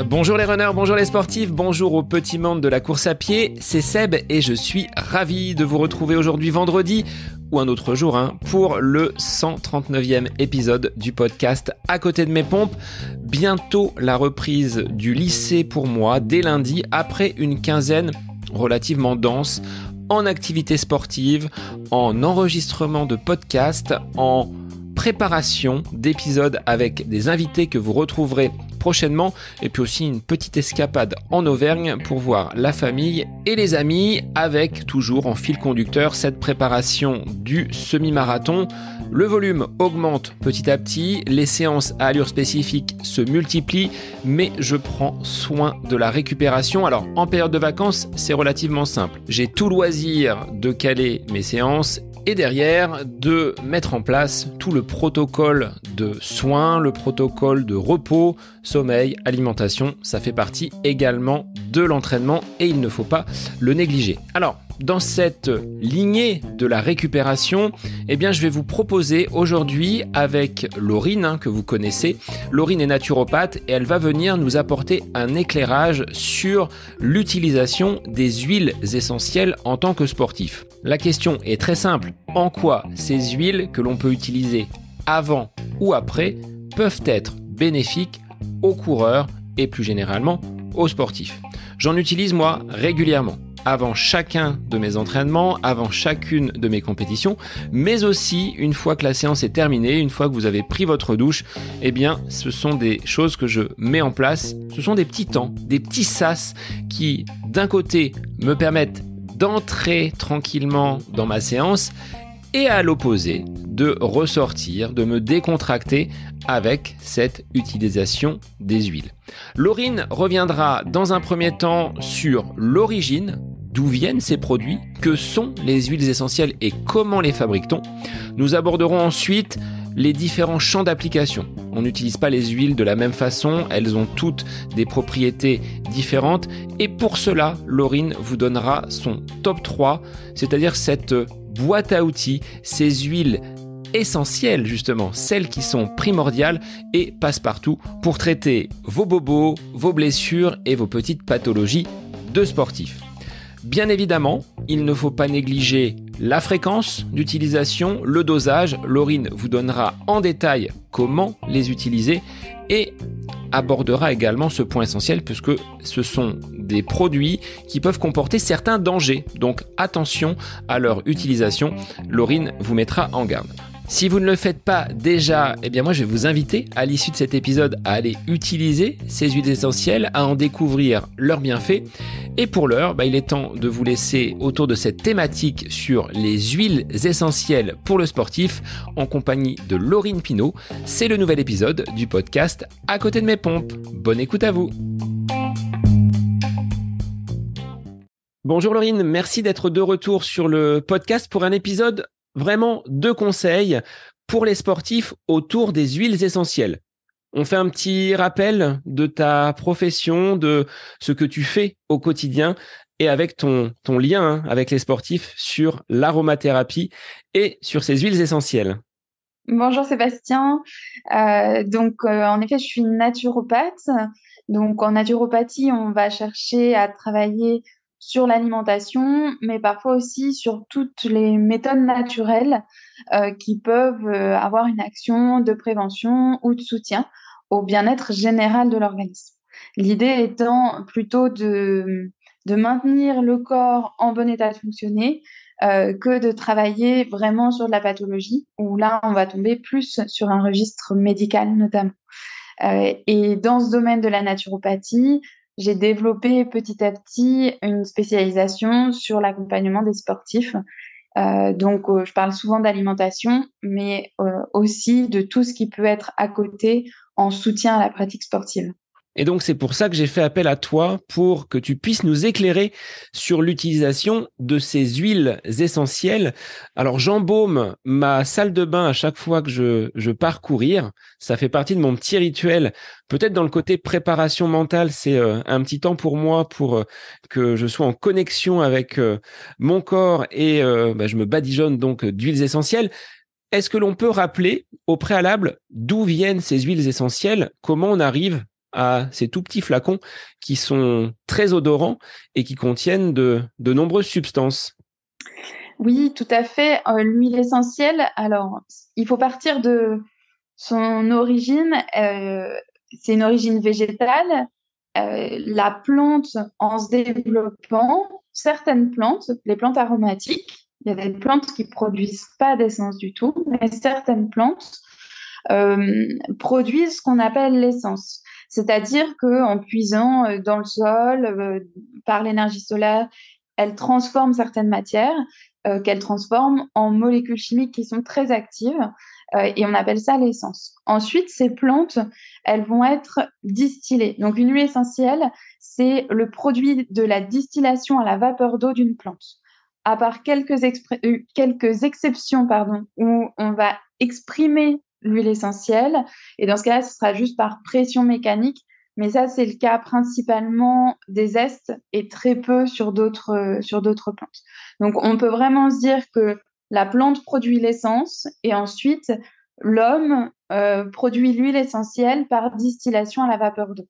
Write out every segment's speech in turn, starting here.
Bonjour les runners, bonjour les sportifs, bonjour au petit monde de la course à pied, c'est Seb et je suis ravi de vous retrouver aujourd'hui vendredi ou un autre jour pour le 139e épisode du podcast À côté de mes pompes. Bientôt la reprise du lycée pour moi dès lundi après une quinzaine relativement dense en activité sportive, en enregistrement de podcasts, en préparation d'épisodes avec des invités que vous retrouverez prochainement et puis aussi une petite escapade en Auvergne pour voir la famille et les amis avec toujours en fil conducteur cette préparation du semi-marathon. Le volume augmente petit à petit, les séances à allure spécifique se multiplient mais je prends soin de la récupération. Alors en période de vacances, c'est relativement simple. J'ai tout loisir de caler mes séances et derrière de mettre en place tout le protocole de soins, le protocole de repos, sommeil, alimentation. Ça fait partie également de l'entraînement et il ne faut pas le négliger. Alors, dans cette lignée de la récupération, je vais vous proposer aujourd'hui avec Laurine, que vous connaissez. Laurine est naturopathe et elle va venir nous apporter un éclairage sur l'utilisation des huiles essentielles en tant que sportif. La question est très simple. En quoi ces huiles que l'on peut utiliser avant ou après peuvent être bénéfiques aux coureurs et plus généralement aux sportifs? J'en utilise moi régulièrement. Avant chacun de mes entraînements, avant chacune de mes compétitions, mais aussi une fois que la séance est terminée, une fois que vous avez pris votre douche, ce sont des choses que je mets en place. Ce sont des petits temps, des petits sas qui, d'un côté, me permettent d'entrer tranquillement dans ma séance et à l'opposé, de ressortir, de me décontracter avec cette utilisation des huiles. Laurine reviendra dans un premier temps sur l'origine, d'où viennent ces produits, que sont les huiles essentielles et comment les fabrique-t-on. Nous aborderons ensuite les différents champs d'application. On n'utilise pas les huiles de la même façon, elles ont toutes des propriétés différentes et pour cela, Laurine vous donnera son top 3, c'est-à-dire cette boîte à outils, ces huiles essentielles justement, celles qui sont primordiales et passe-partout pour traiter vos bobos, vos blessures et vos petites pathologies de sportifs. Bien évidemment, il ne faut pas négliger la fréquence d'utilisation, le dosage. Laurine vous donnera en détail comment les utiliser et abordera également ce point essentiel puisque ce sont des produits qui peuvent comporter certains dangers. Donc attention à leur utilisation. Laurine vous mettra en garde. Si vous ne le faites pas déjà, moi je vais vous inviter à l'issue de cet épisode à aller utiliser ces huiles essentielles, à en découvrir leurs bienfaits. Et pour l'heure, il est temps de vous laisser autour de cette thématique sur les huiles essentielles pour le sportif en compagnie de Laurine Pinault. C'est le nouvel épisode du podcast À côté de mes pompes. Bonne écoute à vous. Bonjour Laurine, merci d'être de retour sur le podcast pour un épisode vraiment de conseils pour les sportifs autour des huiles essentielles. On fait un petit rappel de ta profession, de ce que tu fais au quotidien et avec ton lien avec les sportifs sur l'aromathérapie et sur ces huiles essentielles. Bonjour Sébastien. En effet, je suis naturopathe. Donc en naturopathie, on va chercher à travailler sur l'alimentation, mais parfois aussi sur toutes les méthodes naturelles qui peuvent avoir une action de prévention ou de soutien au bien-être général de l'organisme. L'idée étant plutôt de maintenir le corps en bon état de fonctionner que de travailler vraiment sur de la pathologie, où là, on va tomber plus sur un registre médical notamment. Et dans ce domaine de la naturopathie, j'ai développé petit à petit une spécialisation sur l'accompagnement des sportifs. Je parle souvent d'alimentation, mais aussi de tout ce qui peut être à côté en soutien à la pratique sportive. Et donc, c'est pour ça que j'ai fait appel à toi pour que tu puisses nous éclairer sur l'utilisation de ces huiles essentielles. Alors, j'embaume ma salle de bain à chaque fois que je pars courir. Ça fait partie de mon petit rituel. Peut-être dans le côté préparation mentale, c'est un petit temps pour moi pour que je sois en connexion avec mon corps et je me badigeonne donc d'huiles essentielles. Est-ce que l'on peut rappeler au préalable d'où viennent ces huiles essentielles? Comment on arrive à ces tout petits flacons qui sont très odorants et qui contiennent de nombreuses substances? Oui, tout à fait. L'huile essentielle, alors, il faut partir de son origine. C'est une origine végétale. La plante, en se développant, certaines plantes, les plantes aromatiques, il y a des plantes qui produisent pas d'essence du tout, mais certaines plantes produisent ce qu'on appelle l'essence. C'est-à-dire qu'en puisant dans le sol, par l'énergie solaire, elles transforment certaines matières qu'elles transforment en molécules chimiques qui sont très actives et on appelle ça l'essence. Ensuite, ces plantes, elles vont être distillées. Donc, une huile essentielle, c'est le produit de la distillation à la vapeur d'eau d'une plante. À part quelques exceptions où on va exprimer l'huile essentielle, et dans ce cas-là, ce sera juste par pression mécanique, mais ça, c'est le cas principalement des estes et très peu sur d'autres plantes. Donc, on peut vraiment se dire que la plante produit l'essence et ensuite, l'homme produit l'huile essentielle par distillation à la vapeur d'eau.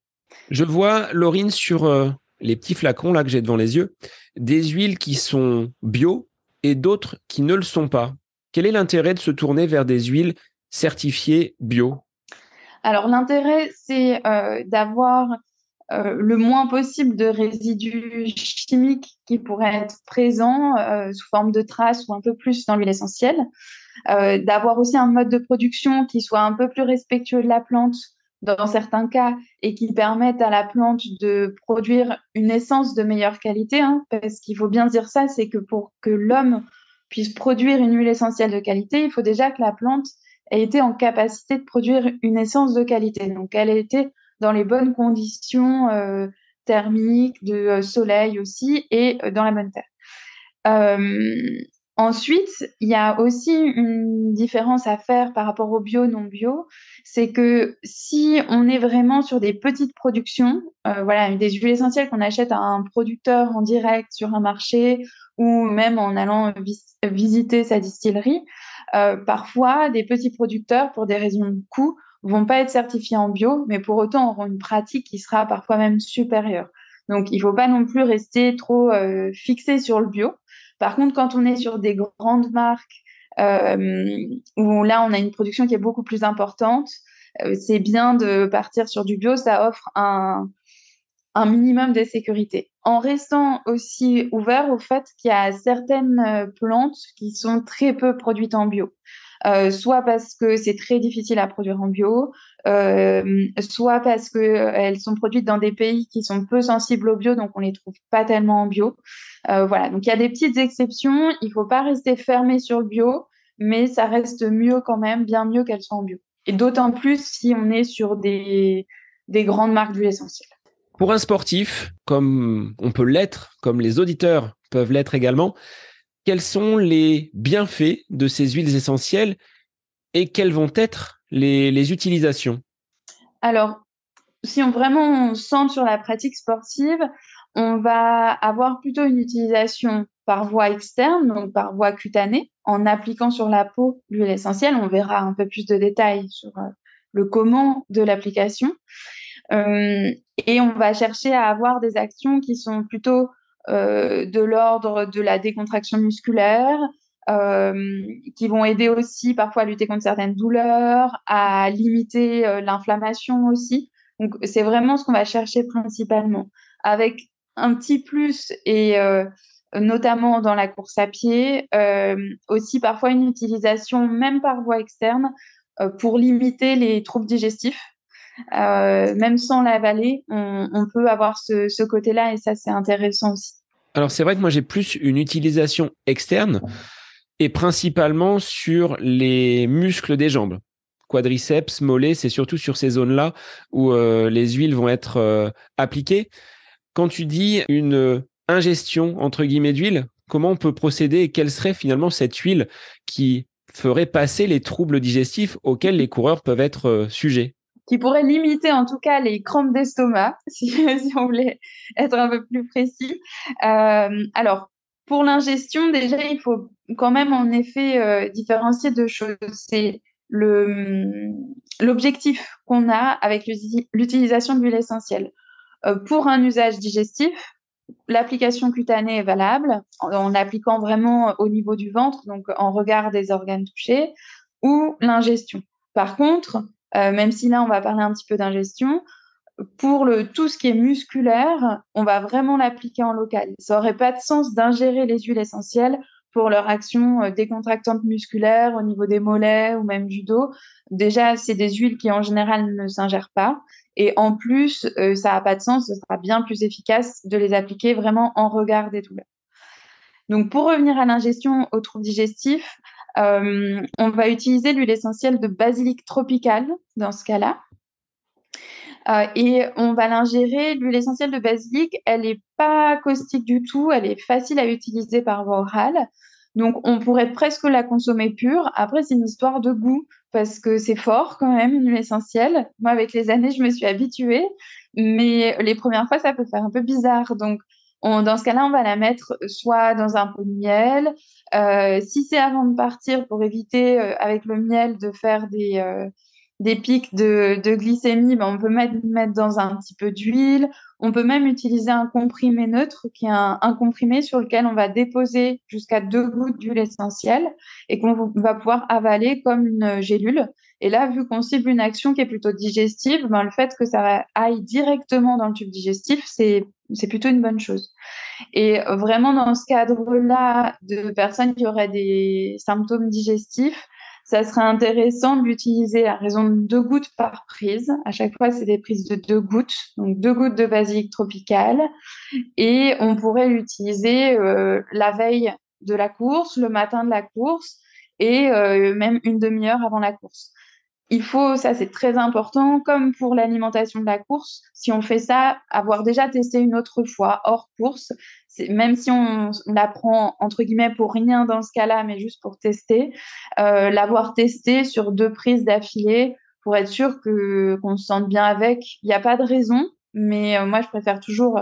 Je vois, Laurine, sur les petits flacons là que j'ai devant les yeux, des huiles qui sont bio et d'autres qui ne le sont pas. Quel est l'intérêt de se tourner vers des huiles certifiées bio? Alors, l'intérêt, c'est d'avoir le moins possible de résidus chimiques qui pourraient être présents sous forme de traces ou un peu plus dans l'huile essentielle. D'avoir aussi un mode de production qui soit un peu plus respectueux de la plante dans certains cas et qui permette à la plante de produire une essence de meilleure qualité, hein, parce qu'il faut bien dire ça, c'est que pour que l'homme puisse produire une huile essentielle de qualité, il faut déjà que la plante ait été en capacité de produire une essence de qualité. Donc, elle ait été dans les bonnes conditions thermiques, de soleil aussi, et dans la bonne terre. Euh, Ensuite, il y a aussi une différence à faire par rapport au bio, non bio. C'est que si on est vraiment sur des petites productions, voilà, des huiles essentielles qu'on achète à un producteur en direct sur un marché ou même en allant visiter sa distillerie, parfois des petits producteurs, pour des raisons de coût, vont pas être certifiés en bio, mais pour autant auront une pratique qui sera parfois même supérieure. Donc, il faut pas non plus rester trop fixé sur le bio. Par contre, quand on est sur des grandes marques où là, on a une production qui est beaucoup plus importante, c'est bien de partir sur du bio. Ça offre un minimum de sécurité. En restant aussi ouvert au fait qu'il y a certaines plantes qui sont très peu produites en bio. Soit parce que c'est très difficile à produire en bio, soit parce qu'elles sont produites dans des pays qui sont peu sensibles au bio, donc on les trouve pas tellement en bio. Voilà, donc il y a des petites exceptions, il faut pas rester fermé sur le bio, mais ça reste mieux quand même, bien mieux qu'elles soient en bio. Et d'autant plus si on est sur des grandes marques d'huile essentielle. Pour un sportif, comme on peut l'être, comme les auditeurs peuvent l'être également, quels sont les bienfaits de ces huiles essentielles et quelles vont être les utilisations? Alors, si on vraiment on centre sur la pratique sportive, on va avoir plutôt une utilisation par voie externe, donc par voie cutanée, en appliquant sur la peau l'huile essentielle. On verra un peu plus de détails sur le comment de l'application. Euh, et on va chercher à avoir des actions qui sont plutôt de l'ordre de la décontraction musculaire, qui vont aider aussi parfois à lutter contre certaines douleurs, à limiter l'inflammation aussi. Donc, c'est vraiment ce qu'on va chercher principalement. Avec un petit plus, et notamment dans la course à pied, aussi parfois une utilisation, même par voie externe, pour limiter les troubles digestifs. Même sans l'avaler, on peut avoir ce côté-là et ça, c'est intéressant aussi. Alors c'est vrai que moi j'ai plus une utilisation externe et principalement sur les muscles des jambes. Quadriceps, mollets, c'est surtout sur ces zones-là où les huiles vont être appliquées. Quand tu dis une ingestion, entre guillemets, d'huile, comment on peut procéder et quelle serait finalement cette huile qui ferait passer les troubles digestifs auxquels les coureurs peuvent être sujets? Qui pourrait limiter en tout cas les crampes d'estomac, si on voulait être un peu plus précis. Alors, Pour l'ingestion, déjà, il faut quand même en effet différencier deux choses. C'est l'objectif qu'on a avec l'utilisation de l'huile essentielle. Pour un usage digestif, l'application cutanée est valable en l'appliquant vraiment au niveau du ventre, donc en regard des organes touchés, ou l'ingestion. Par contre, même si là on va parler un petit peu d'ingestion, pour tout ce qui est musculaire, on va vraiment l'appliquer en local. Ça n'aurait pas de sens d'ingérer les huiles essentielles pour leur action décontractante musculaire au niveau des mollets ou même du dos. Déjà, c'est des huiles qui en général ne s'ingèrent pas. Et en plus, ça n'a pas de sens, ce sera bien plus efficace de les appliquer vraiment en regard des douleurs. Donc, pour revenir à l'ingestion aux troubles digestifs, on va utiliser l'huile essentielle de basilic tropical dans ce cas-là. Et on va l'ingérer. L'huile essentielle de basilic, elle n'est pas caustique du tout, elle est facile à utiliser par voie orale. Donc, on pourrait presque la consommer pure. Après, c'est une histoire de goût parce que c'est fort quand même, une huile essentielle. Moi, avec les années, je me suis habituée, mais les premières fois, ça peut faire un peu bizarre. Donc, dans ce cas-là, on va la mettre soit dans un pot de miel. Si c'est avant de partir, pour éviter avec le miel de faire des pics de glycémie, ben on peut mettre dans un petit peu d'huile. On peut même utiliser un comprimé neutre, qui est un comprimé sur lequel on va déposer jusqu'à 2 gouttes d'huile essentielle et qu'on va pouvoir avaler comme une gélule. Et là, vu qu'on cible une action qui est plutôt digestive, ben le fait que ça aille directement dans le tube digestif, c'est plutôt une bonne chose. Et vraiment, dans ce cadre-là, de personnes qui auraient des symptômes digestifs, ça serait intéressant de l'utiliser à raison de 2 gouttes par prise. À chaque fois, c'est des prises de 2 gouttes, donc 2 gouttes de basilic tropical. Et on pourrait l'utiliser la veille de la course, le matin de la course et même une demi-heure avant la course. Il faut, ça c'est très important, comme pour l'alimentation de la course, si on fait ça, avoir déjà testé une autre fois hors course, même si on la prend entre guillemets pour rien dans ce cas-là, mais juste pour tester, l'avoir testé sur 2 prises d'affilée pour être sûr qu'on se sente bien avec. Il n'y a pas de raison, mais moi je préfère toujours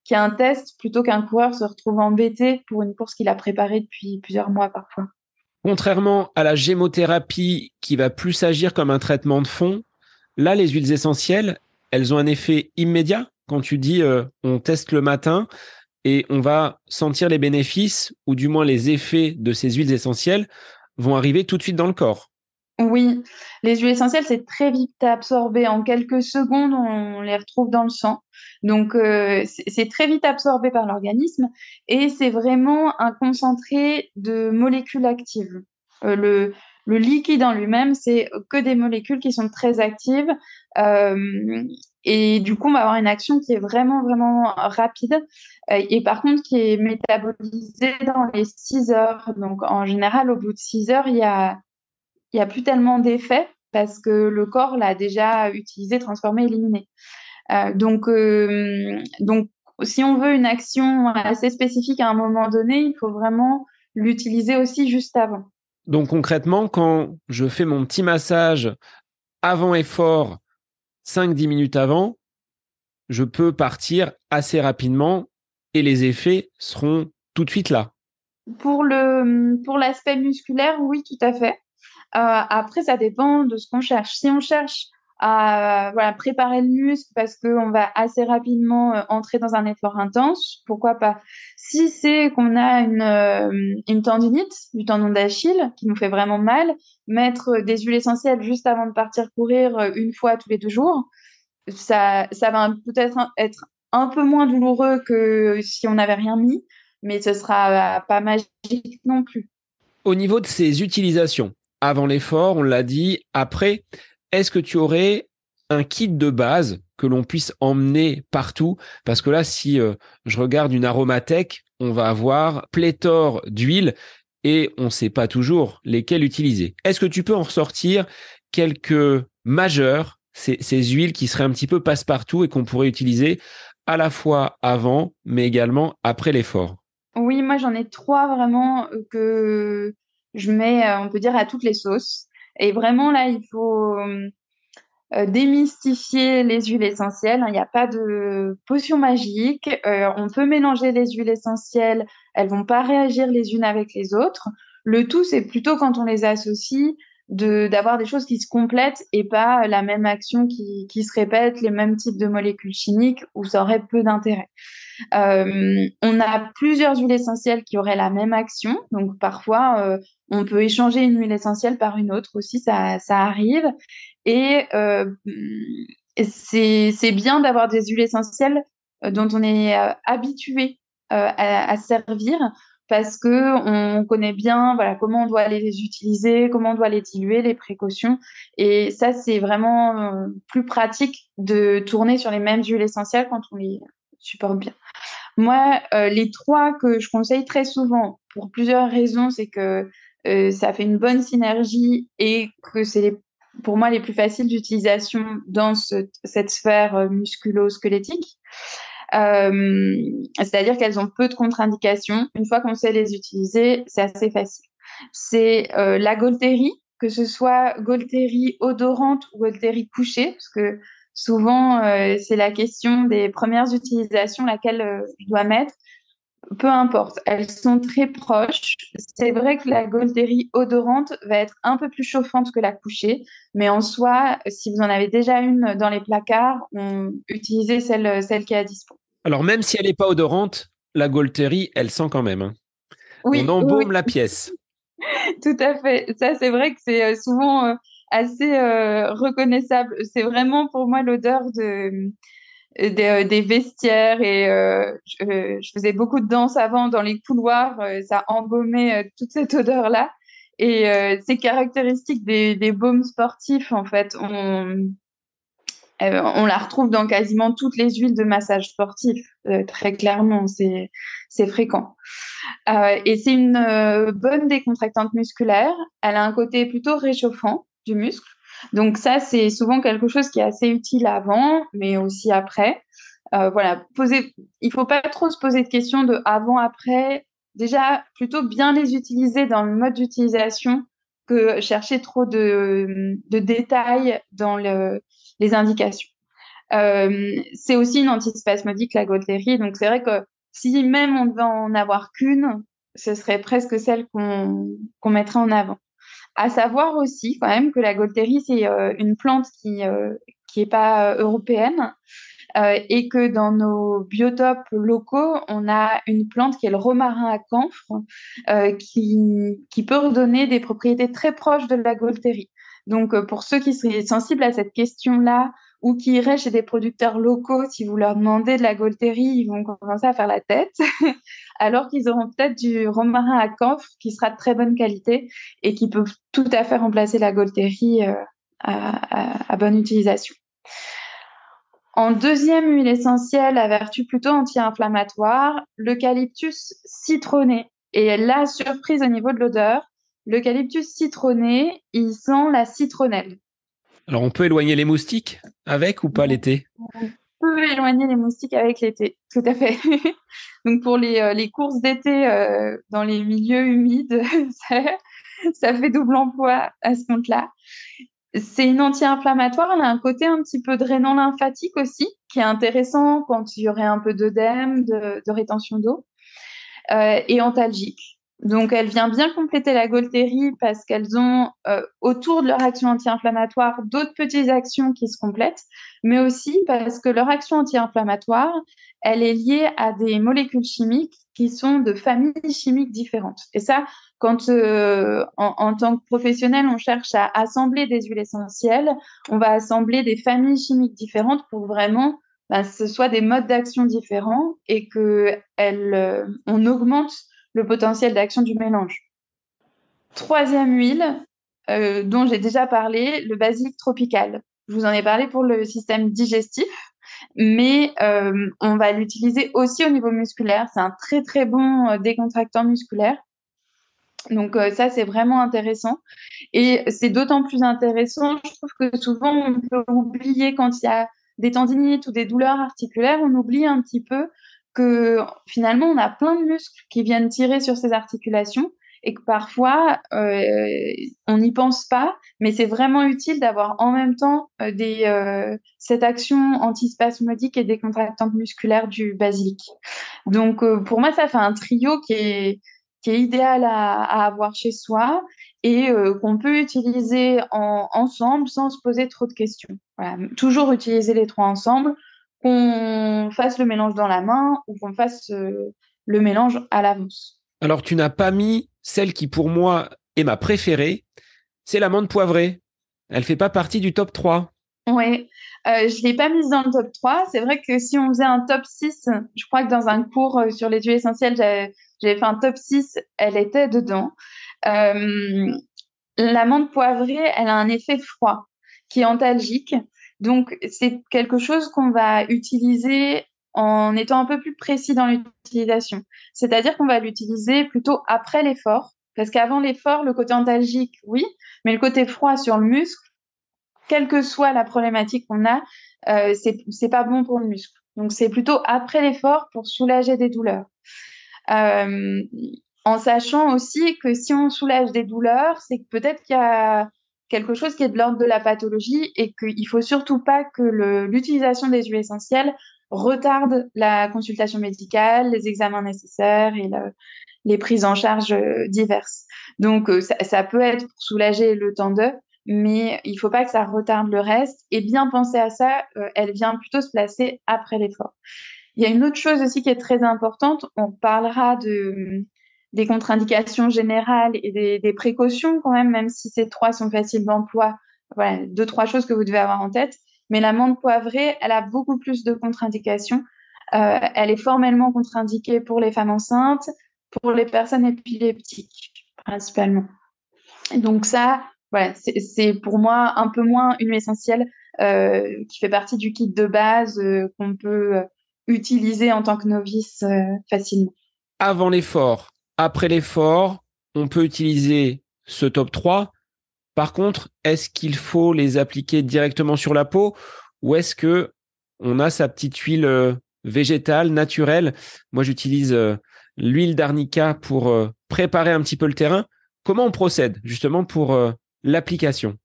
qu'il y ait un test plutôt qu'un coureur se retrouve embêté pour une course qu'il a préparée depuis plusieurs mois parfois. Contrairement à la gémothérapie qui va plus agir comme un traitement de fond, là, les huiles essentielles, elles ont un effet immédiat. Quand tu dis on teste le matin et on va sentir les bénéfices ou du moins les effets de ces huiles essentielles vont arriver tout de suite dans le corps. Oui, les huiles essentielles, c'est très vite absorbé. En quelques secondes, on les retrouve dans le sang. Donc, c'est très vite absorbé par l'organisme et c'est vraiment un concentré de molécules actives. Le liquide en lui-même, c'est que des molécules qui sont très actives. Euh, et du coup, on va avoir une action qui est vraiment, vraiment rapide et par contre qui est métabolisée dans les 6 heures. Donc, en général, au bout de 6 heures, il n'y a plus tellement d'effet parce que le corps l'a déjà utilisé, transformé, éliminé. Donc, si on veut une action assez spécifique à un moment donné, il faut vraiment l'utiliser aussi juste avant. Donc concrètement, quand je fais mon petit massage avant effort, 5-10 minutes avant, je peux partir assez rapidement et les effets seront tout de suite là. Pour l'aspect musculaire, oui, tout à fait. Après, ça dépend de ce qu'on cherche. Si on cherche à voilà, préparer le muscle parce qu'on va assez rapidement entrer dans un effort intense, pourquoi pas? Si c'est qu'on a une tendinite, du tendon d'Achille, qui nous fait vraiment mal, mettre des huiles essentielles juste avant de partir courir une fois tous les 2 jours, ça va peut-être être un peu moins douloureux que si on n'avait rien mis, mais ce sera pas magique non plus. Au niveau de ces utilisations, avant l'effort, on l'a dit, après, est-ce que tu aurais un kit de base que l'on puisse emmener partout? Parce que là, si je regarde une aromathèque, on va avoir pléthore d'huiles et on ne sait pas toujours lesquelles utiliser. Est-ce que tu peux en ressortir quelques majeures, ces huiles qui seraient un petit peu passe-partout et qu'on pourrait utiliser à la fois avant, mais également après l'effort? Oui, moi j'en ai 3 vraiment que je mets, on peut dire, à toutes les sauces. Et vraiment là, il faut démystifier les huiles essentielles. Il n'y a pas de potion magique. On peut mélanger les huiles essentielles. Elles vont pas réagir les unes avec les autres. Le tout, c'est plutôt quand on les associe d'avoir des choses qui se complètent et pas la même action qui se répète, les mêmes types de molécules chimiques où ça aurait peu d'intérêt. On a plusieurs huiles essentielles qui auraient la même action. Donc parfois, on peut échanger une huile essentielle par une autre aussi, ça arrive. Et c'est bien d'avoir des huiles essentielles dont on est habitué à servir parce que on connaît bien voilà, comment on doit les utiliser, comment on doit les diluer, les précautions. Et ça, c'est vraiment plus pratique de tourner sur les mêmes huiles essentielles quand on les supporte bien. Moi, les trois que je conseille très souvent pour plusieurs raisons, c'est que ça fait une bonne synergie et que c'est pour moi les plus faciles d'utilisation dans cette sphère musculo-squelettique. C'est-à-dire qu'elles ont peu de contre-indications. Une fois qu'on sait les utiliser, c'est assez facile. C'est la Golteri, que ce soit Golteri odorante ou Golteri couchée, parce que souvent c'est la question des premières utilisations, laquelle je dois mettre. Peu importe, elles sont très proches. C'est vrai que la Golteri odorante va être un peu plus chauffante que la couchée, mais en soi, si vous en avez déjà une dans les placards, utilisez celle qui est à dispo. Alors même si elle n'est pas odorante, la Golteri, elle sent quand même, hein. On Oui, oui, embaume la pièce. tout à fait. Ça, c'est vrai que c'est souvent assez reconnaissable. C'est vraiment pour moi l'odeur des vestiaires et je faisais beaucoup de danse avant dans les couloirs. Ça embaumait toute cette odeur-là. Et c'est caractéristique des baumes sportifs, en fait. On la retrouve dans quasiment toutes les huiles de massage sportif, très clairement, c'est fréquent. Et c'est une bonne décontractante musculaire. Elle a un côté plutôt réchauffant du muscle. Donc ça, c'est souvent quelque chose qui est assez utile avant, mais aussi après. Voilà, il faut pas trop se poser de questions de avant, après. Déjà, plutôt bien les utiliser dans le mode d'utilisation que chercher trop de détails dans les indications. C'est aussi une antispasmodique, la Golteri. Donc, c'est vrai que si même on devait en avoir qu'une, ce serait presque celle qu'on mettrait en avant. À savoir aussi, quand même, que la Golteri, c'est une plante qui est pas européenne et que dans nos biotopes locaux, on a une plante qui est le romarin à camphre qui peut redonner des propriétés très proches de la Golteri. Donc, pour ceux qui seraient sensibles à cette question-là ou qui iraient chez des producteurs locaux, si vous leur demandez de la Golteri, ils vont commencer à faire la tête, alors qu'ils auront peut-être du romarin à camphre qui sera de très bonne qualité et qui peut tout à fait remplacer la Golteri à bonne utilisation. En deuxième huile essentielle à vertu plutôt anti-inflammatoire, l'eucalyptus citronné. Et là, surprise au niveau de l'odeur, l'eucalyptus citronné, il sent la citronnelle. Alors on peut éloigner les moustiques avec ou pas l'été? On peut éloigner les moustiques avec l'été, tout à fait. Donc pour les courses d'été dans les milieux humides, ça fait double emploi à ce compte-là. C'est une anti-inflammatoire, elle a un côté un petit peu drainant lymphatique aussi, qui est intéressant quand il y aurait un peu d'œdème, de rétention d'eau, et antalgique. Donc, elle vient bien compléter la Golteri parce qu'elles ont, autour de leur action anti-inflammatoire, d'autres petites actions qui se complètent, mais aussi parce que leur action anti-inflammatoire, elle est liée à des molécules chimiques qui sont de familles chimiques différentes. Et ça, quand en tant que professionnel, on cherche à assembler des huiles essentielles, on va assembler des familles chimiques différentes pour vraiment ce soit des modes d'action différents et on augmente le potentiel d'action du mélange. Troisième huile, dont j'ai déjà parlé, le basilic tropical. Je vous en ai parlé pour le système digestif, mais on va l'utiliser aussi au niveau musculaire. C'est un très très bon décontractant musculaire. Donc ça, c'est vraiment intéressant. Et c'est d'autant plus intéressant, je trouve que souvent, on peut oublier quand il y a des tendinites ou des douleurs articulaires, on oublie un petit peu que finalement, on a plein de muscles qui viennent tirer sur ces articulations et que parfois on n'y pense pas, mais c'est vraiment utile d'avoir en même temps cette action antispasmodique et décontractante musculaire du basilic. Donc pour moi, ça fait un trio qui est idéal à avoir chez soi et qu'on peut utiliser ensemble sans se poser trop de questions. Voilà. Toujours utiliser les trois ensemble, qu'on fasse le mélange dans la main ou qu'on fasse le mélange à l'avance. Alors, tu n'as pas mis celle qui, pour moi, est ma préférée, c'est l'amande poivrée. Elle fait pas partie du top 3. Oui, je ne l'ai pas mise dans le top 3. C'est vrai que si on faisait un top 6, je crois que dans un cours sur les huiles essentielles, j'avais fait un top 6, elle était dedans. Euh, L'amande poivrée, elle a un effet froid qui est antalgique. Donc, c'est quelque chose qu'on va utiliser en étant un peu plus précis dans l'utilisation. C'est-à-dire qu'on va l'utiliser plutôt après l'effort. Parce qu'avant l'effort, le côté antalgique, oui, mais le côté froid sur le muscle, quelle que soit la problématique qu'on a, c'est pas bon pour le muscle. Donc, c'est plutôt après l'effort pour soulager des douleurs. Euh, En sachant aussi que si on soulage des douleurs, c'est que peut-être qu'il y a quelque chose qui est de l'ordre de la pathologie et qu'il faut surtout pas que l'utilisation des huiles essentielles retarde la consultation médicale, les examens nécessaires et les prises en charge diverses. Donc, ça peut être pour soulager le temps d'eux, mais il faut pas que ça retarde le reste. Et bien penser à ça, elle vient plutôt se placer après l'effort. Il y a une autre chose aussi qui est très importante. On parlera des contre-indications générales et des précautions quand même, même si ces trois sont faciles d'emploi. Voilà, deux, trois choses que vous devez avoir en tête. Mais l'amande poivrée, elle a beaucoup plus de contre-indications. Elle est formellement contre-indiquée pour les femmes enceintes, pour les personnes épileptiques, principalement. Et donc ça, voilà, c'est pour moi un peu moins une huile essentielle qui fait partie du kit de base qu'on peut utiliser en tant que novice facilement. Avant l'effort, après l'effort, on peut utiliser ce top 3. Par contre, est-ce qu'il faut les appliquer directement sur la peau ou est-ce que on a sa petite huile végétale, naturelle? Moi, j'utilise l'huile d'arnica pour préparer un petit peu le terrain. Comment on procède justement pour l'application?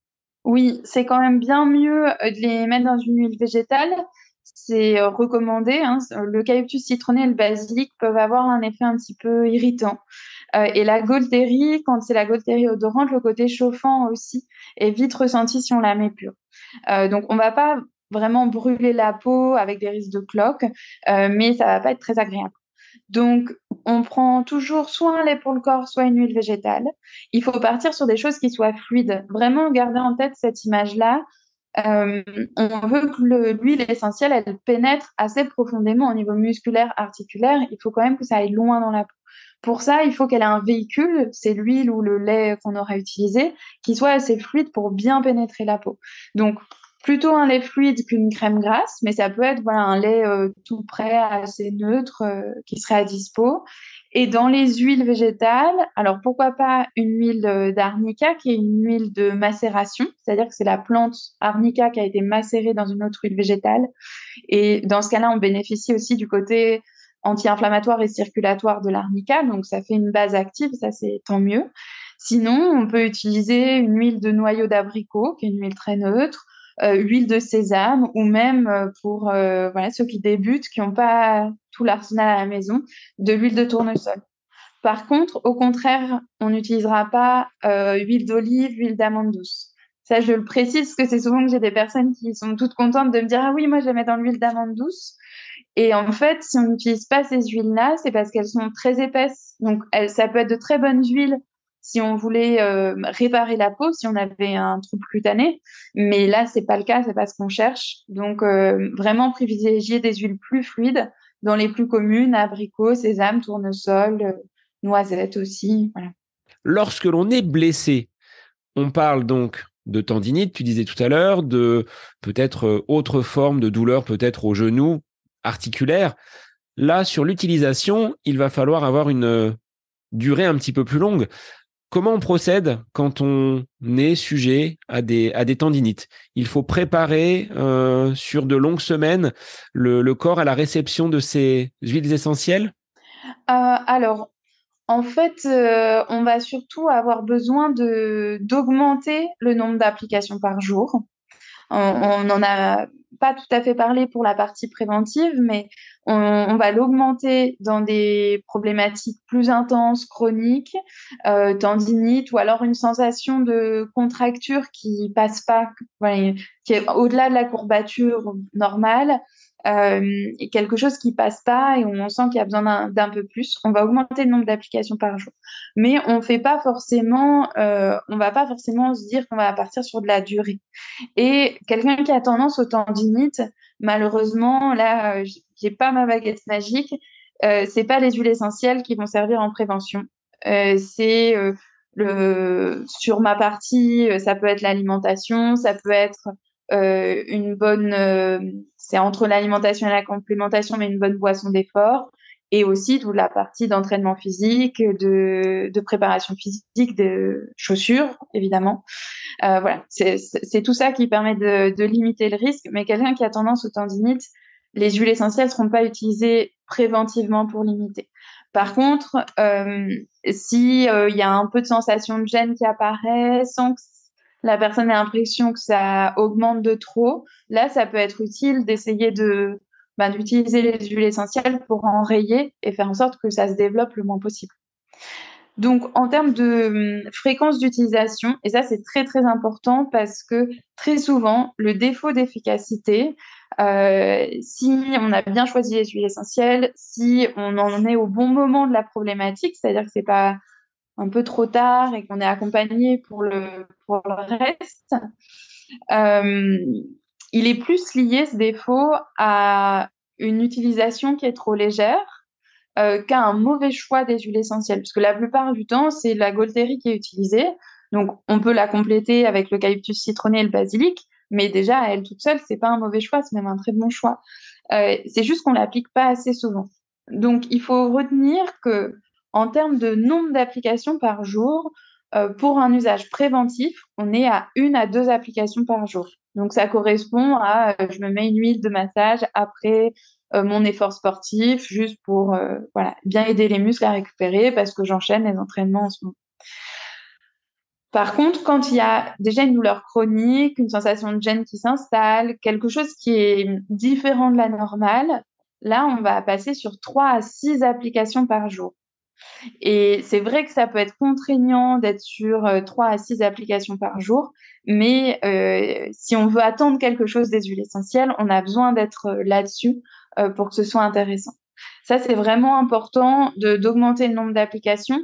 Oui, c'est quand même bien mieux de les mettre dans une huile végétale. C'est recommandé, hein. L'eucalyptus citronné et le basilic peuvent avoir un effet un petit peu irritant. Et la Gaultérie, quand c'est la Gaultérie odorante, le côté chauffant aussi est vite ressenti si on la met pure. Donc, on va pas vraiment brûler la peau avec des risques de cloques, mais ça va pas être très agréable. Donc, on prend toujours soit un lait pour le corps, soit une huile végétale. Il faut partir sur des choses qui soient fluides. Vraiment garder en tête cette image-là. Euh, on veut que l'huile essentielle, elle pénètre assez profondément au niveau musculaire, articulaire. Il faut quand même que ça aille loin dans la peau. Pour ça, il faut qu'elle ait un véhicule, c'est l'huile ou le lait qu'on aura utilisé, qui soit assez fluide pour bien pénétrer la peau. Donc, plutôt un lait fluide qu'une crème grasse, mais ça peut être voilà, un lait tout prêt, assez neutre, qui serait à dispo. Et dans les huiles végétales, alors pourquoi pas une huile d'arnica qui est une huile de macération, c'est-à-dire que c'est la plante arnica qui a été macérée dans une autre huile végétale. Et dans ce cas-là, on bénéficie aussi du côté anti-inflammatoire et circulatoire de l'arnica, donc ça fait une base active, ça c'est tant mieux. Sinon, on peut utiliser une huile de noyau d'abricot, qui est une huile très neutre, huile de sésame, ou même pour voilà, ceux qui débutent, qui n'ont pas tout l'arsenal à la maison, de l'huile de tournesol. Par contre, au contraire, on n'utilisera pas huile d'olive, huile d'amande douce. Ça, je le précise parce que c'est souvent que j'ai des personnes qui sont toutes contentes de me dire: ah oui, moi je la mets dans l'huile d'amande douce. Et en fait, si on n'utilise pas ces huiles-là, c'est parce qu'elles sont très épaisses. Donc, ça peut être de très bonnes huiles si on voulait réparer la peau, si on avait un trouble cutané. Mais là, c'est pas le cas, c'est pas ce qu'on cherche. Donc, vraiment privilégier des huiles plus fluides dans les plus communes, abricot, sésame, tournesol, noisette aussi. Voilà. Lorsque l'on est blessé, on parle donc de tendinite, tu disais tout à l'heure, de peut-être autre forme de douleur, peut-être au genou, articulaire. Là, sur l'utilisation, il va falloir avoir une durée un petit peu plus longue. Comment on procède quand on est sujet à des tendinites? Il faut préparer sur de longues semaines le corps à la réception de ces huiles essentielles? Alors, En fait, on va surtout avoir besoin d'augmenter le nombre d'applications par jour. On n'en a pas tout à fait parlé pour la partie préventive, mais on va l'augmenter dans des problématiques plus intenses, chroniques, tendinite, ou alors une sensation de contracture qui passe pas, ouais, qui est au-delà de la courbature normale, et quelque chose qui passe pas et on sent qu'il y a besoin d'un peu plus. On va augmenter le nombre d'applications par jour, mais on va pas forcément se dire qu'on va partir sur de la durée. Et quelqu'un qui a tendance aux tendinites, malheureusement, là, j'ai pas ma baguette magique. C'est pas les huiles essentielles qui vont servir en prévention. C'est sur ma partie, ça peut être l'alimentation, ça peut être une bonne, c'est entre l'alimentation et la complémentation, mais une bonne boisson d'effort. Et aussi toute la partie d'entraînement physique, de préparation physique, de chaussures, évidemment. Voilà, c'est tout ça qui permet de limiter le risque. Mais quelqu'un qui a tendance aux tendinites, les huiles essentielles ne seront pas utilisées préventivement pour limiter. Par contre, si il y a un peu de sensation de gêne qui apparaît sans que la personne ait l'impression que ça augmente de trop, là, ça peut être utile d'essayer d'utiliser les huiles essentielles pour enrayer et faire en sorte que ça se développe le moins possible. Donc, en termes de fréquence d'utilisation, et ça c'est très très important parce que très souvent, le défaut d'efficacité, si on a bien choisi les huiles essentielles, si on en est au bon moment de la problématique, c'est-à-dire que c'est pas un peu trop tard et qu'on est accompagné pour le reste, euh, il est plus lié ce défaut à une utilisation qui est trop légère qu'à un mauvais choix des huiles essentielles. Parce que la plupart du temps, c'est la Gaultérie qui est utilisée. Donc, on peut la compléter avec l'eucalyptus citronné et le basilic, mais déjà, à elle toute seule, c'est pas un mauvais choix, c'est même un très bon choix. C'est juste qu'on l'applique pas assez souvent. Donc, il faut retenir que, en termes de nombre d'applications par jour, pour un usage préventif, on est à 1 à 2 applications par jour. Donc, ça correspond à je me mets une huile de massage après mon effort sportif, juste pour voilà, bien aider les muscles à récupérer parce que j'enchaîne les entraînements en ce moment. Par contre, quand il y a déjà une douleur chronique, une sensation de gêne qui s'installe, quelque chose qui est différent de la normale, là, on va passer sur 3 à 6 applications par jour. Et c'est vrai que ça peut être contraignant d'être sur 3 à 6 applications par jour, mais si on veut attendre quelque chose des huiles essentielles, on a besoin d'être là-dessus pour que ce soit intéressant. Ça, c'est vraiment important d'augmenter le nombre d'applications.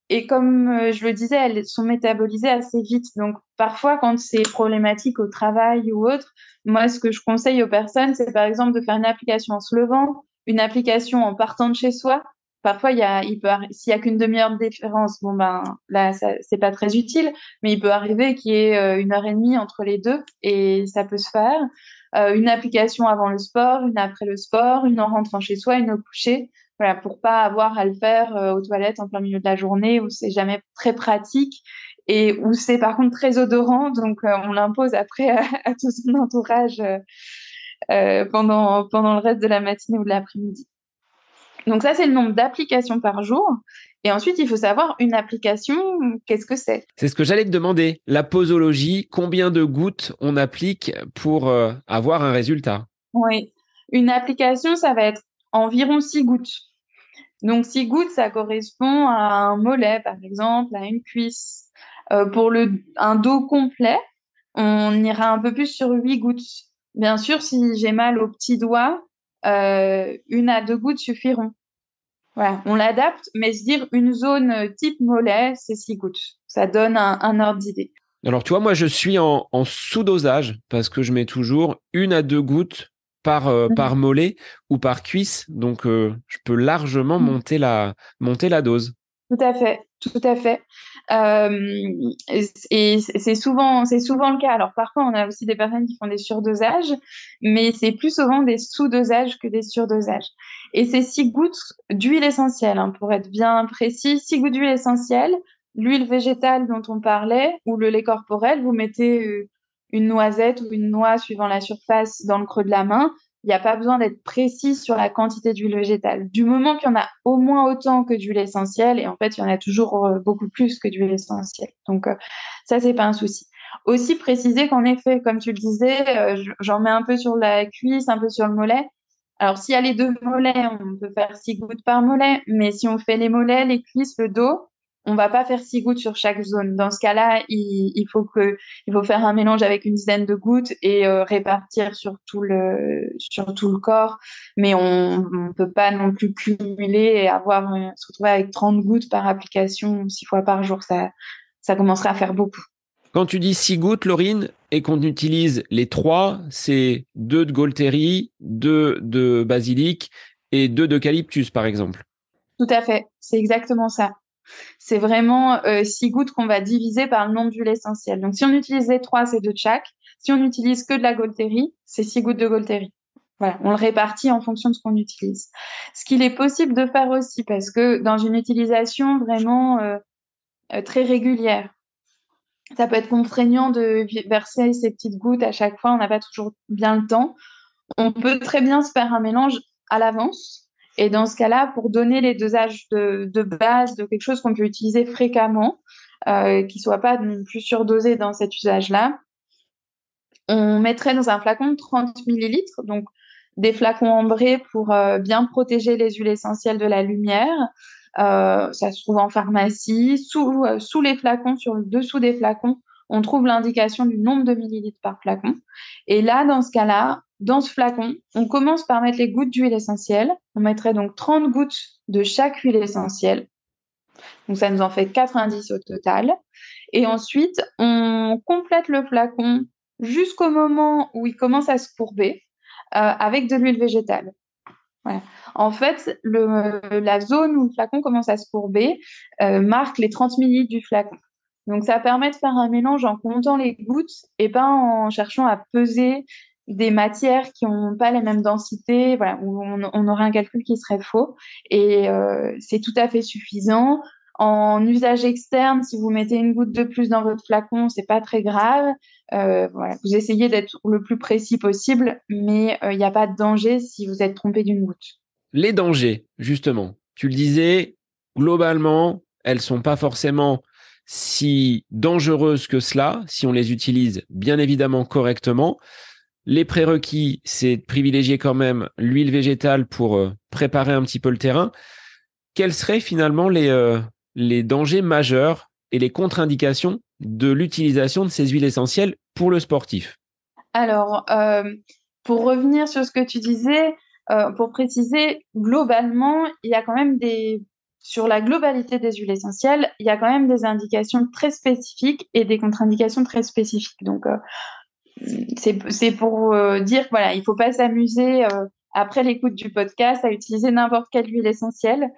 Et comme je le disais, elles sont métabolisées assez vite. Donc, parfois, quand c'est problématique au travail ou autre, moi, ce que je conseille aux personnes, c'est par exemple de faire une application en se levant, une application en partant de chez soi. Parfois, s'il y a qu'une demi-heure de différence, bon ben là, c'est pas très utile, mais il peut arriver qu'il y ait 1 heure et demie entre les deux et ça peut se faire. Une application avant le sport, une après le sport, une en rentrant chez soi, une au coucher. Voilà, pour pas avoir à le faire aux toilettes en plein milieu de la journée où c'est jamais très pratique et où c'est par contre très odorant, donc on l'impose après à tout son entourage pendant le reste de la matinée ou de l'après-midi. Donc ça, c'est le nombre d'applications par jour. Et ensuite, il faut savoir une application, qu'est-ce que c'est? C'est ce que j'allais te demander. La posologie, combien de gouttes on applique pour avoir un résultat? Oui. Une application, ça va être environ 6 gouttes. Donc 6 gouttes, ça correspond à un mollet, par exemple, à une cuisse. Pour un dos complet, on ira un peu plus sur 8 gouttes. Bien sûr, si j'ai mal au petit doigt, 1 à 2 gouttes suffiront. Voilà, on l'adapte, mais se dire une zone type mollet, c'est 6 gouttes. Ça donne un ordre d'idée. Alors, tu vois, moi, je suis en sous-dosage parce que je mets toujours 1 à 2 gouttes par mollet ou par cuisse. Donc, je peux largement monter la dose. Tout à fait, tout à fait. Et c'est souvent le cas. Alors parfois, on a aussi des personnes qui font des surdosages, mais c'est plus souvent des sous-dosages que des surdosages. Et c'est 6 gouttes d'huile essentielle, hein, pour être bien précis. 6 gouttes d'huile essentielle, l'huile végétale dont on parlait, ou le lait corporel, vous mettez une noisette ou une noix suivant la surface dans le creux de la main. il n'y a pas besoin d'être précis sur la quantité d'huile végétale. Du moment qu'il y en a au moins autant que d'huile essentielle, et en fait, il y en a toujours beaucoup plus que d'huile essentielle. Donc, ça, c'est pas un souci. Aussi préciser qu'en effet, comme tu le disais, j'en mets un peu sur la cuisse, un peu sur le mollet. Alors, s'il y a les deux mollets, on peut faire 6 gouttes par mollet, mais si on fait les mollets, les cuisses, le dos, on va pas faire 6 gouttes sur chaque zone. Dans ce cas-là, il faut faire un mélange avec une dizaine de gouttes et répartir sur tout le corps. Mais on peut pas non plus cumuler et se retrouver avec 30 gouttes par application 6 fois par jour. Ça commencerait à faire beaucoup. Quand tu dis 6 gouttes, Laurine, et qu'on utilise les 3, c'est 2 de Gaultérie, 2 de basilic et 2 d'eucalyptus, par exemple. Tout à fait. C'est exactement ça. C'est vraiment 6 gouttes qu'on va diviser par le nombre d'huiles essentielles. Donc, si on utilise les 3, c'est 2 de chaque. Si on n'utilise que de la Gaultérie, c'est 6 gouttes de Gaultérie. Voilà, on le répartit en fonction de ce qu'on utilise. Ce qu'il est possible de faire aussi, parce que dans une utilisation vraiment très régulière, ça peut être contraignant de verser ces petites gouttes à chaque fois, on n'a pas toujours bien le temps. On peut très bien se faire un mélange à l'avance. Et dans ce cas-là, pour donner les dosages de base de quelque chose qu'on peut utiliser fréquemment, qui ne soit pas non plus surdosé dans cet usage-là, on mettrait dans un flacon 30 millilitres, donc des flacons ambrés pour bien protéger les huiles essentielles de la lumière. Ça se trouve en pharmacie. Sous les flacons, sur le dessous des flacons, on trouve l'indication du nombre de millilitres par flacon. Et là, dans ce cas-là, dans ce flacon, on commence par mettre les gouttes d'huile essentielle. On mettrait donc 30 gouttes de chaque huile essentielle. Donc, ça nous en fait 90 au total. Et ensuite, on complète le flacon jusqu'au moment où il commence à se courber avec de l'huile végétale. Voilà. En fait, la zone où le flacon commence à se courber marque les 30 millilitres du flacon. Donc, ça permet de faire un mélange en comptant les gouttes et pas en cherchant à peser des matières qui n'ont pas les mêmes densités, voilà, où on aurait un calcul qui serait faux. Et c'est tout à fait suffisant. En usage externe, si vous mettez une goutte de plus dans votre flacon, c'est pas très grave. Voilà, vous essayez d'être le plus précis possible, mais il n'y a pas de danger si vous êtes trompé d'une goutte. Les dangers, justement. Tu le disais, globalement, elles sont pas forcément si dangereuses que cela, si on les utilise bien évidemment correctement. Les prérequis, c'est de privilégier quand même l'huile végétale pour préparer un petit peu le terrain. Quels seraient finalement les dangers majeurs et les contre-indications de l'utilisation de ces huiles essentielles pour le sportif? Alors, pour revenir sur ce que tu disais, pour préciser, globalement, il y a quand même sur la globalité des huiles essentielles, il y a quand même des indications très spécifiques et des contre-indications très spécifiques. Donc, c'est pour dire que voilà, il faut pas s'amuser après l'écoute du podcast à utiliser n'importe quelle huile essentielle.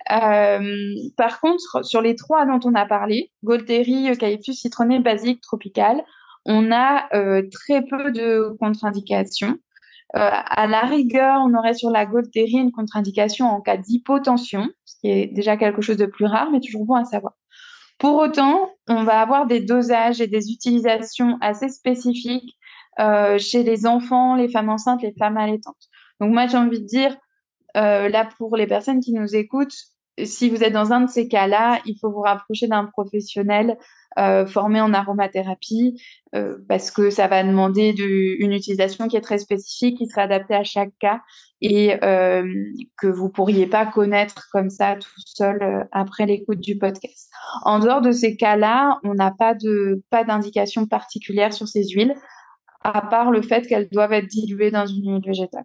Par contre, sur les 3 dont on a parlé, Gaultérie, eucalyptus, citronné, basilic, tropical, on a très peu de contre-indications. À la rigueur, on aurait sur la Gaultérie une contre-indication en cas d'hypotension, ce qui est déjà quelque chose de plus rare, mais toujours bon à savoir. Pour autant, on va avoir des dosages et des utilisations assez spécifiques chez les enfants, les femmes enceintes, les femmes allaitantes. Donc moi, j'ai envie de dire, là, pour les personnes qui nous écoutent, si vous êtes dans un de ces cas-là, il faut vous rapprocher d'un professionnel formé en aromathérapie parce que ça va demander une utilisation qui est très spécifique, qui sera adaptée à chaque cas et que vous pourriez pas connaître comme ça tout seul après l'écoute du podcast. En dehors de ces cas-là, on n'a pas d'indication particulière sur ces huiles, à part le fait qu'elles doivent être diluées dans une huile végétale.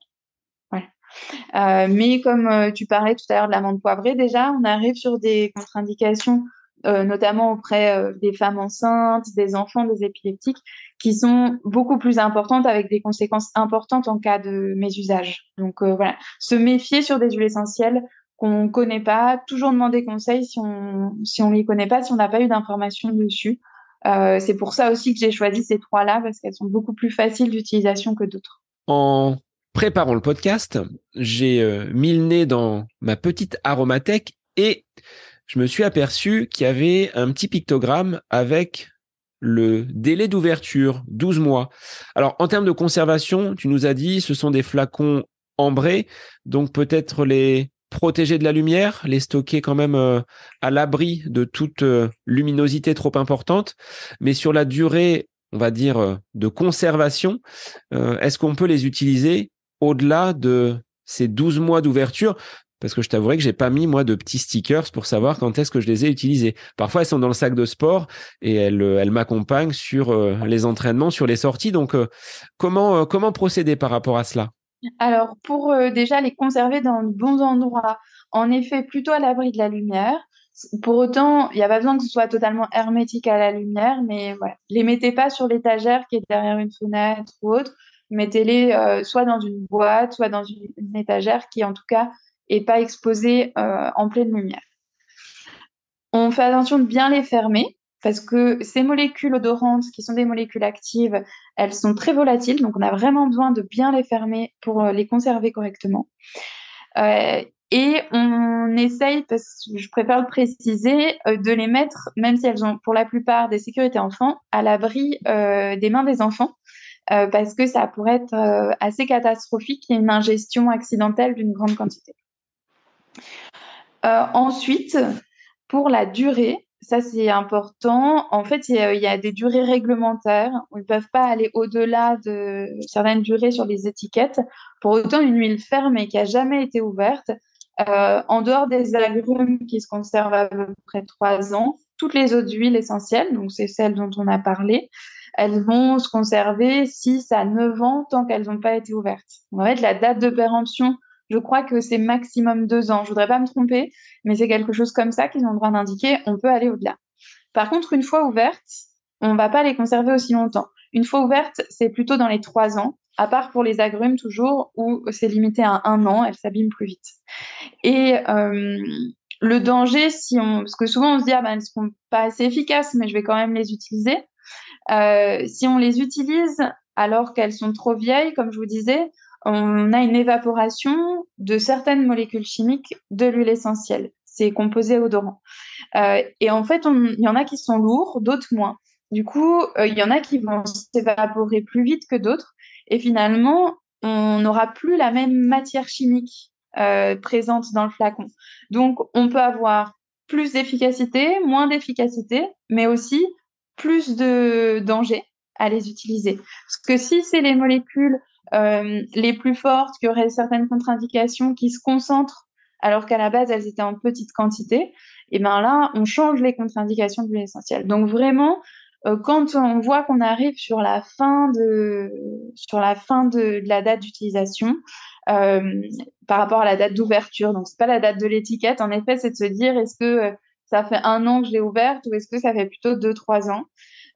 Mais comme tu parlais tout à l'heure de l'amande poivrée, déjà, on arrive sur des contre-indications, notamment auprès des femmes enceintes, des enfants, des épileptiques, qui sont beaucoup plus importantes avec des conséquences importantes en cas de mésusage. Donc voilà, se méfier sur des huiles essentielles qu'on ne connaît pas, toujours demander conseil si on les connaît pas, si on n'a pas eu d'informations dessus. C'est pour ça aussi que j'ai choisi ces 3-là, parce qu'elles sont beaucoup plus faciles d'utilisation que d'autres. En préparant le podcast, j'ai mis le nez dans ma petite aromathèque et je me suis aperçu qu'il y avait un petit pictogramme avec le délai d'ouverture, 12 mois. Alors, en termes de conservation, tu nous as dit, ce sont des flacons ambrés, donc peut-être les protéger de la lumière, les stocker quand même à l'abri de toute luminosité trop importante. Mais sur la durée, on va dire, de conservation, est-ce qu'on peut les utiliser au-delà de ces 12 mois d'ouverture? Parce que je t'avouerai que j'ai pas mis, moi, de petits stickers pour savoir quand est-ce que je les ai utilisés. Parfois, elles sont dans le sac de sport et elles m'accompagnent sur les entraînements, sur les sorties. Donc, comment procéder par rapport à cela? Alors, pour déjà les conserver dans de bons endroits, en effet, plutôt à l'abri de la lumière. Pour autant, il n'y a pas besoin que ce soit totalement hermétique à la lumière, mais voilà. Les mettez pas sur l'étagère qui est derrière une fenêtre ou autre. Mettez-les soit dans une boîte, soit dans une étagère qui, en tout cas, est pas exposée en pleine lumière. On fait attention de bien les fermer parce que ces molécules odorantes, qui sont des molécules actives, elles sont très volatiles, donc on a vraiment besoin de bien les fermer pour les conserver correctement. Et on essaye, parce que je préfère le préciser, de les mettre, même si elles ont pour la plupart des sécurités enfants, à l'abri des mains des enfants, parce que ça pourrait être assez catastrophique, il y a une ingestion accidentelle d'une grande quantité. Ensuite, pour la durée, ça c'est important. En fait, il y a des durées réglementaires. Ils ne peuvent pas aller au-delà de certaines durées sur les étiquettes. Pour autant, une huile ferme et qui a jamais été ouverte, en dehors des agrumes qui se conservent à peu près 3 ans, toutes les autres huiles essentielles, donc c'est celles dont on a parlé, elles vont se conserver 6 à 9 ans tant qu'elles n'ont pas été ouvertes. En fait, la date de péremption, je crois que c'est maximum 2 ans. Je voudrais pas me tromper, mais c'est quelque chose comme ça qu'ils ont le droit d'indiquer. On peut aller au-delà. Par contre, une fois ouvertes, on va pas les conserver aussi longtemps. Une fois ouvertes, c'est plutôt dans les 3 ans, à part pour les agrumes toujours, où c'est limité à 1 an, elles s'abîment plus vite. Et le danger, parce que souvent on se dit, ah ben, elles ne seront pas assez efficaces, mais je vais quand même les utiliser. Si on les utilise alors qu'elles sont trop vieilles, comme je vous disais, on a une évaporation de certaines molécules chimiques de l'huile essentielle, ces composés odorants. Et en fait, il y en a qui sont lourds, d'autres moins. Du coup, il y en a qui vont s'évaporer plus vite que d'autres. Et finalement, on n'aura plus la même matière chimique présente dans le flacon. Donc, on peut avoir plus d'efficacité, moins d'efficacité, mais aussi plus de danger à les utiliser. Parce que si c'est les molécules les plus fortes, qui auraient certaines contre-indications qui se concentrent alors qu'à la base, elles étaient en petite quantité, et bien là, on change les contre-indications de l'huile essentielle. Donc vraiment, quand on voit qu'on arrive sur la fin de la date d'utilisation, par rapport à la date d'ouverture, donc c'est pas la date de l'étiquette, en effet, c'est de se dire, est-ce que ça fait 1 an que je l'ai ouverte ou est-ce que ça fait plutôt 2, 3 ans?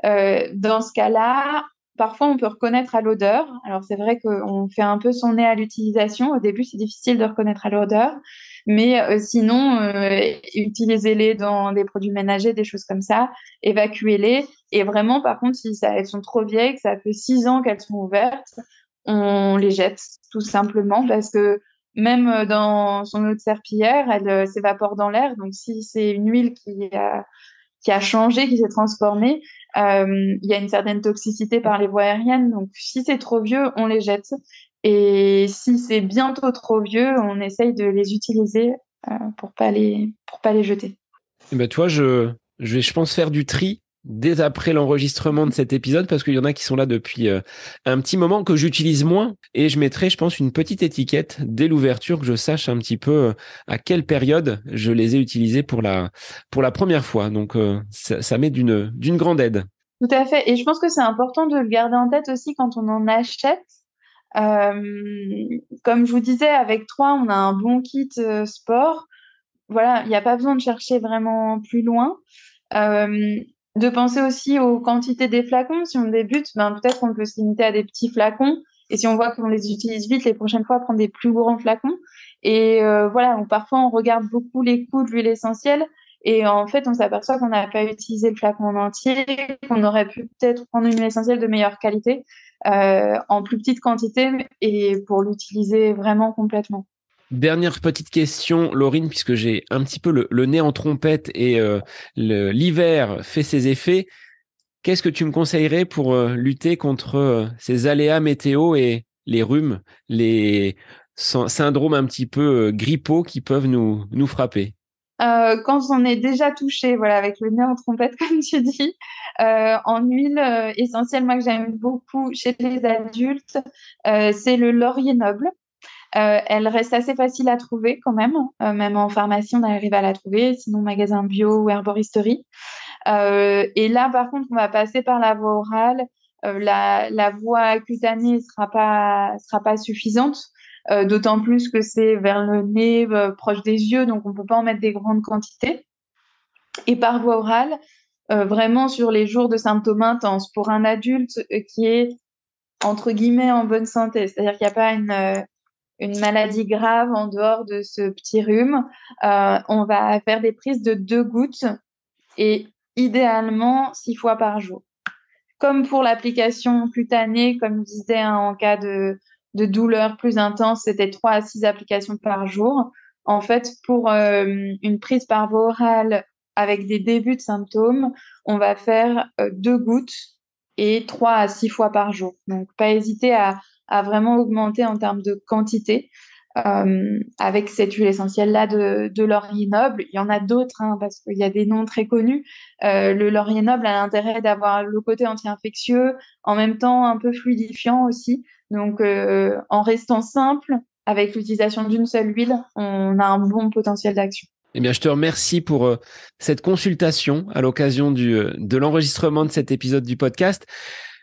Dans ce cas-là, parfois on peut reconnaître à l'odeur. Alors c'est vrai qu'on fait un peu son nez à l'utilisation. Au début, c'est difficile de reconnaître à l'odeur. Mais sinon, utilisez-les dans des produits ménagers, des choses comme ça, évacuez-les. Et vraiment, par contre, si elles sont trop vieilles, que ça fait 6 ans qu'elles sont ouvertes, on les jette tout simplement parce que même dans son eau de serpillière, elle s'évapore dans l'air. Donc si c'est une huile qui a changé, qui s'est transformée, il y a une certaine toxicité par les voies aériennes. Donc si c'est trop vieux, on les jette. Et si c'est bientôt trop vieux, on essaye de les utiliser pour pas les jeter. Eh ben, toi, je vais, je pense, faire du tri dès après l'enregistrement de cet épisode parce qu'il y en a qui sont là depuis un petit moment que j'utilise moins et je mettrai, je pense, une petite étiquette dès l'ouverture que je sache un petit peu à quelle période je les ai utilisés pour la première fois. Donc, ça m'est d'une grande aide. Tout à fait. Et je pense que c'est important de le garder en tête aussi quand on en achète. Comme je vous disais, avec 3, on a un bon kit sport. Voilà, il n'y a pas besoin de chercher vraiment plus loin. Euh, de penser aussi aux quantités des flacons. Si on débute, ben, peut-être qu'on peut se limiter à des petits flacons. Et si on voit qu'on les utilise vite, les prochaines fois, prendre des plus grands flacons. Et voilà, donc parfois, on regarde beaucoup les coûts de l'huile essentielle. Et en fait, on s'aperçoit qu'on n'a pas utilisé le flacon en entier, qu'on aurait pu peut-être prendre une huile essentielle de meilleure qualité en plus petite quantité et pour l'utiliser vraiment complètement. Dernière petite question, Laurine, puisque j'ai un petit peu le nez en trompette et l'hiver fait ses effets. Qu'est-ce que tu me conseillerais pour lutter contre ces aléas météo et les rhumes, les syndromes un petit peu grippaux qui peuvent nous frapper? Quand on est déjà touché, voilà, avec le nez en trompette, comme tu dis, en huile essentielle, moi que j'aime beaucoup chez les adultes, c'est le laurier noble. Elle reste assez facile à trouver quand même en pharmacie, on arrive à la trouver, sinon magasin bio ou herboristerie. Et là, par contre, on va passer par la voie orale. La voie cutanée sera pas suffisante, d'autant plus que c'est vers le nez, proche des yeux, donc on peut pas en mettre des grandes quantités. Et par voie orale, vraiment sur les jours de symptômes intenses, pour un adulte qui est entre guillemets en bonne santé, c'est-à-dire qu'il n'y a pas une maladie grave en dehors de ce petit rhume, on va faire des prises de 2 gouttes et idéalement 6 fois par jour. Comme pour l'application cutanée, comme je disais, hein, en cas de douleur plus intense, c'était 3 à 6 applications par jour. En fait, pour une prise par voie orale avec des débuts de symptômes, on va faire 2 gouttes et 3 à 6 fois par jour. Donc, pas hésiter à vraiment augmenter en termes de quantité. Avec cette huile essentielle-là de laurier noble. Il y en a d'autres, hein, parce qu'il y a des noms très connus. Le laurier noble a l'intérêt d'avoir le côté anti-infectieux, en même temps un peu fluidifiant aussi. Donc, en restant simple, avec l'utilisation d'une seule huile, on a un bon potentiel d'action. Eh bien, je te remercie pour cette consultation à l'occasion de l'enregistrement de cet épisode du podcast.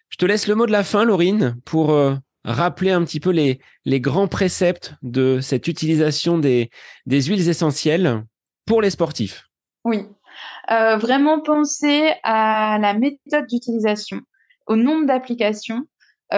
Je te laisse le mot de la fin, Laurine, pour rappeler un petit peu les grands préceptes de cette utilisation des huiles essentielles pour les sportifs. Oui, vraiment penser à la méthode d'utilisation, au nombre d'applications,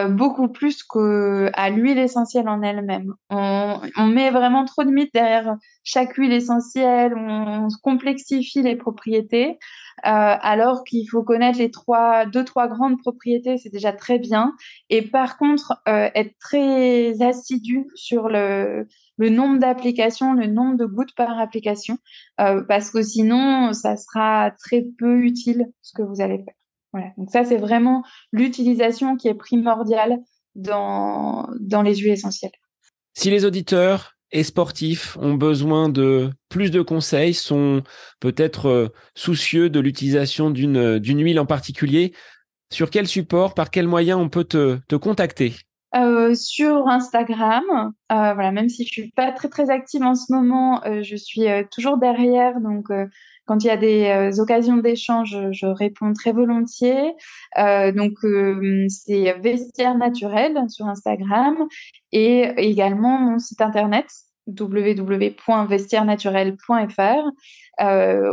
beaucoup plus qu'à l'huile essentielle en elle-même. On met vraiment trop de mythes derrière chaque huile essentielle, on complexifie les propriétés, alors qu'il faut connaître les 2-3 grandes propriétés, c'est déjà très bien. Et par contre, être très assidu sur le nombre d'applications, le nombre de gouttes par application, parce que sinon, ça sera très peu utile ce que vous allez faire. Voilà. Donc ça, c'est vraiment l'utilisation qui est primordiale dans les huiles essentielles. Si les auditeurs et sportifs ont besoin de plus de conseils, sont peut-être soucieux de l'utilisation d'une huile en particulier, sur quel support, par quel moyen on peut te contacter? Sur Instagram, voilà, même si je suis pas très très active en ce moment, je suis toujours derrière, donc quand il y a des occasions d'échange, je réponds très volontiers. Donc c'est Vestiaire Naturel sur Instagram et également mon site internet www.vestiairenaturel.fr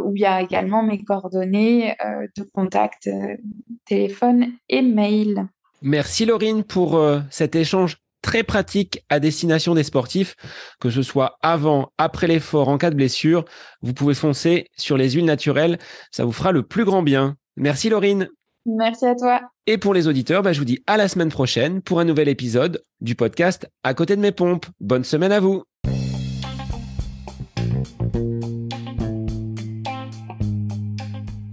où il y a également mes coordonnées de contact, téléphone et mail. Merci Laurine pour cet échange très pratique à destination des sportifs, que ce soit avant, après l'effort, en cas de blessure. Vous pouvez foncer sur les huiles naturelles, ça vous fera le plus grand bien. Merci Laurine. Merci à toi. Et pour les auditeurs, je vous dis à la semaine prochaine pour un nouvel épisode du podcast À côté de mes pompes. Bonne semaine à vous.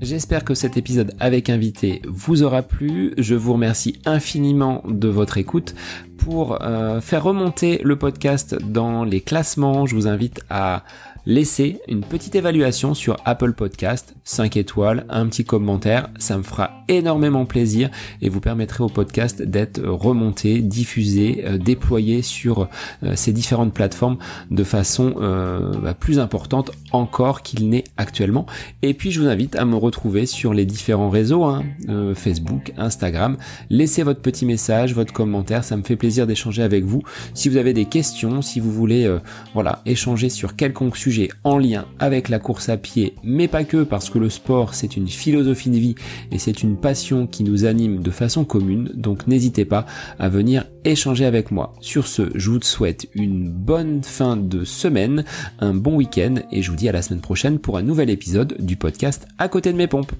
J'espère que cet épisode avec invité vous aura plu. Je vous remercie infiniment de votre écoute. Pour faire remonter le podcast dans les classements, je vous invite à laisser une petite évaluation sur Apple Podcast, 5 étoiles, un petit commentaire, ça me fera énormément plaisir et vous permettrez au podcast d'être remonté, diffusé, déployé sur ces différentes plateformes de façon plus importante encore qu'il n'est actuellement. Et puis je vous invite à me retrouver sur les différents réseaux, Facebook, Instagram. Laissez votre petit message, votre commentaire, ça me fait plaisir d'échanger avec vous. Si vous avez des questions, si vous voulez échanger sur quelconque sujet en lien avec la course à pied, mais pas que, parce que le sport c'est une philosophie de vie et c'est une passion qui nous anime de façon commune, donc n'hésitez pas à venir échanger avec moi. Sur ce, je vous souhaite une bonne fin de semaine, un bon week-end et je vous dis à la semaine prochaine pour un nouvel épisode du podcast À côté de mes pompes.